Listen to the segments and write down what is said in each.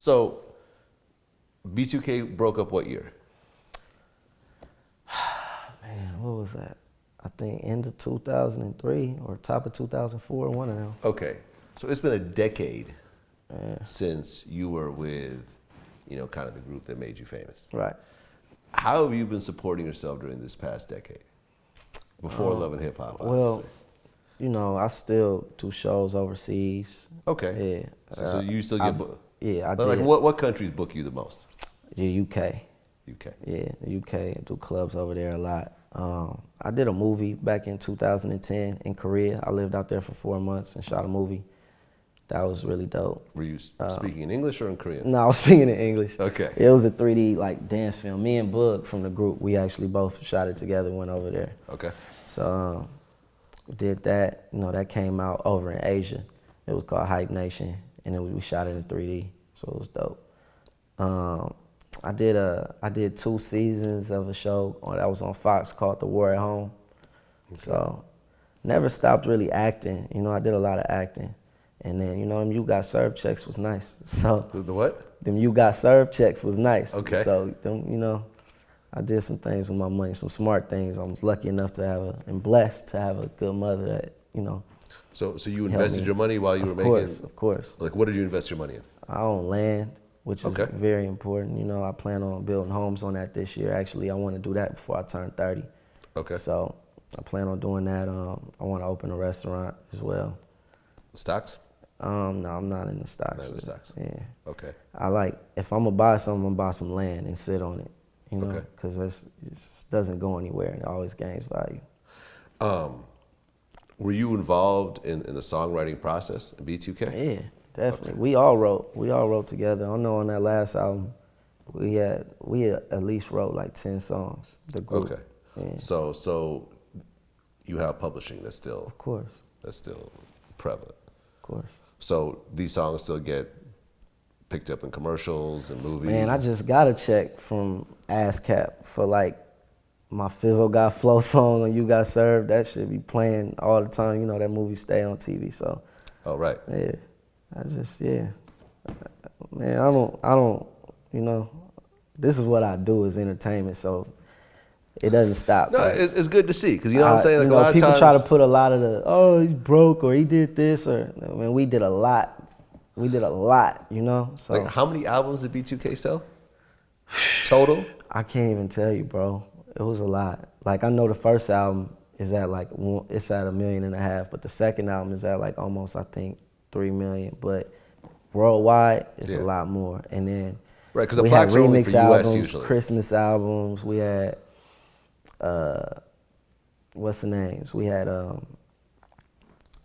So, B2K broke up what year? Man, what was that? I think end of 2003 or top of 2004, one of them. Okay, so it's been a decade since you were with, kind of the group that made you famous. Right. How have you been supporting yourself during this past decade? Before Love and Hip Hop, obviously. Well, I still do shows overseas. Okay. Yeah. So you still get booked? Yeah, I like did. what countries book you the most? The UK. UK. Yeah, the UK. I do clubs over there a lot. I did a movie back in 2010 in Korea. I lived out there for 4 months and shot a movie. That was really dope. Were you speaking in English or in Korean? No, I was speaking in English. Okay. It was a 3D like dance film. Me and Bug from the group, we actually both shot it together, went over there. Okay. So we did that. That came out over in Asia. It was called Hype Nation, and we shot it in 3D. So it was dope. I did 2 seasons of a show that was on Fox called The War at Home. Okay. So never stopped really acting. I did a lot of acting. And then, them You Got Served checks was nice. So The what? Them You Got Served checks was nice. Okay. So I did some things with my money, some smart things. I was lucky enough to and blessed to have a good mother that, So you invested your money while you were making? Of course. Like, what did you invest your money in? I own land, which is very important. I plan on building homes on that this year. Actually, I want to do that before I turn 30. Okay. So I plan on doing that. I want to open a restaurant as well. Stocks? No, I'm not in the stocks. Not in the stocks? Yeah. Okay. If I'm going to buy something, I'm going to buy some land and sit on it, because it just doesn't go anywhere and it always gains value. Were you involved in the songwriting process in B2K? Yeah, definitely. Okay. We all wrote together. I know on that last album, we at least wrote like 10 songs, the group. Okay. Yeah. So you have publishing that's still... Of course. That's still prevalent. Of course. So these songs still get picked up in commercials and movies? Man, I just got a check from ASCAP for like my Fizzle Got Flow song and You Got Served. That should be playing all the time. That movie stay on TV, so. Oh, right. Yeah, man, I don't, this is what I do is entertainment, so it doesn't stop. No, it's good to see, because what I'm saying? Like a lot of people times, try to put a lot of he's broke or he did this we did a lot. We did a lot, so. Like, how many albums did B2K sell? Total? I can't even tell you, bro. It was a lot. Like, I know the first album is at like, it's at 1.5 million, but the second album is at like almost, I think, 3 million. But worldwide, it's a lot more. And then right, because the plaques are only for albums, US usually. Christmas albums. We had, what's the names? We had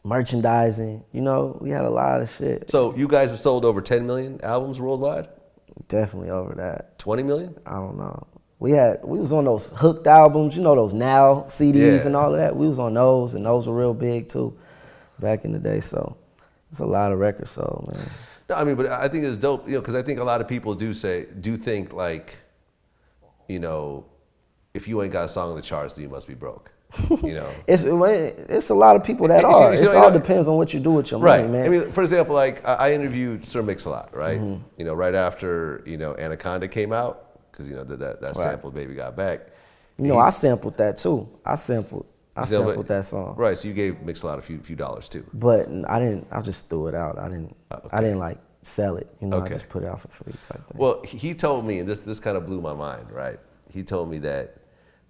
merchandising. We had a lot of shit. So you guys have sold over 10 million albums worldwide? Definitely over that. 20 million? I don't know. We was on those Hooked albums, those Now CDs and all of that. We was on those, and those were real big too, back in the day. So it's a lot of records sold, man. No, I mean, but I think it's dope, because I think a lot of people do think like, if you ain't got a song on the charts, then you must be broke. It's a lot of people that are. It all depends on what you do with your money, man. I mean, for example, like I interviewed Sir Mix-a-Lot, right? Mm-hmm. Right after Anaconda came out, because that sample "Baby Got Back." I sampled that too. I sampled that song. Right. So you gave Mix-a-Lot a few dollars too. But I didn't. I just threw it out. I didn't like sell it. Okay. I just put it out for free type thing. Well, he told me, and this kind of blew my mind, right? He told me that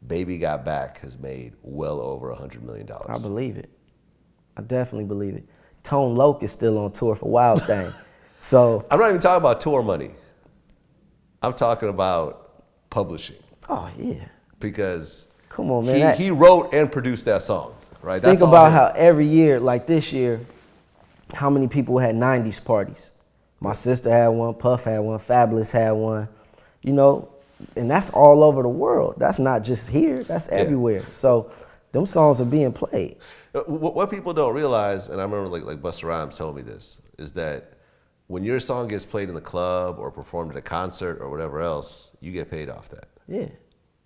Baby Got Back has made well over $100 million. I believe it. I definitely believe it. Tone Loc is still on tour for Wild Thing. So I'm not even talking about tour money. I'm talking about publishing. Oh yeah. Because come on, man. He wrote and produced that song, right? Think about how every year, like this year, how many people had 90s parties. My sister had one, Puff had one, Fabulous had one, and that's all over the world. That's not just here, that's everywhere. So them songs are being played. What people don't realize, and I remember like Busta Rhymes told me this, is that when your song gets played in the club or performed at a concert or whatever else, you get paid off that. Yeah.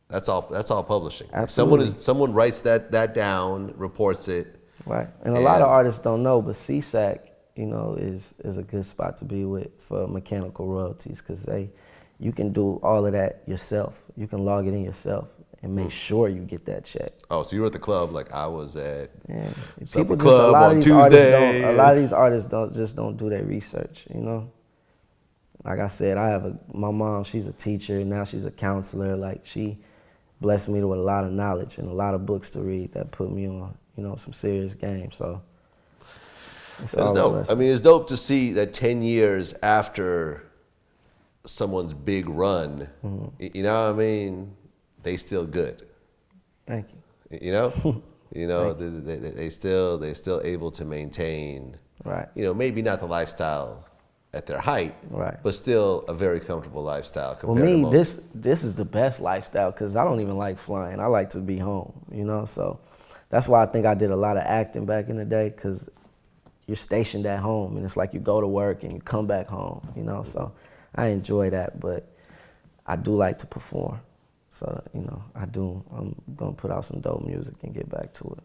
That's all publishing. Absolutely. Someone writes that down, reports it. Right. And a lot of artists don't know, but CSAC you know, is a good spot to be with for mechanical royalties, because you can do all of that yourself. You can log it in yourself and make sure you get that check. Oh, so you were at the club like I was at People club on Tuesday. A lot of these artists don't do their research, you know. Like I said, my mom, she's a teacher, now she's a counselor. Like, she blessed me with a lot of knowledge and a lot of books to read that put me on, you know, some serious game. So it's dope. I mean, it's dope to see that 10 years after someone's big run, you know what I mean, they still good. Thank you. You know? You know, they still able to maintain, right, you know, maybe not the lifestyle at their height, right, but still a very comfortable lifestyle compared to me, to most. this is the best lifestyle, because I don't even like flying. I like to be home, you know? So that's why I think I did a lot of acting back in the day, because you're stationed at home, and it's like you go to work and you come back home, you know? So I enjoy that, but I do like to perform. So, you know, I'm going to put out some dope music and get back to it.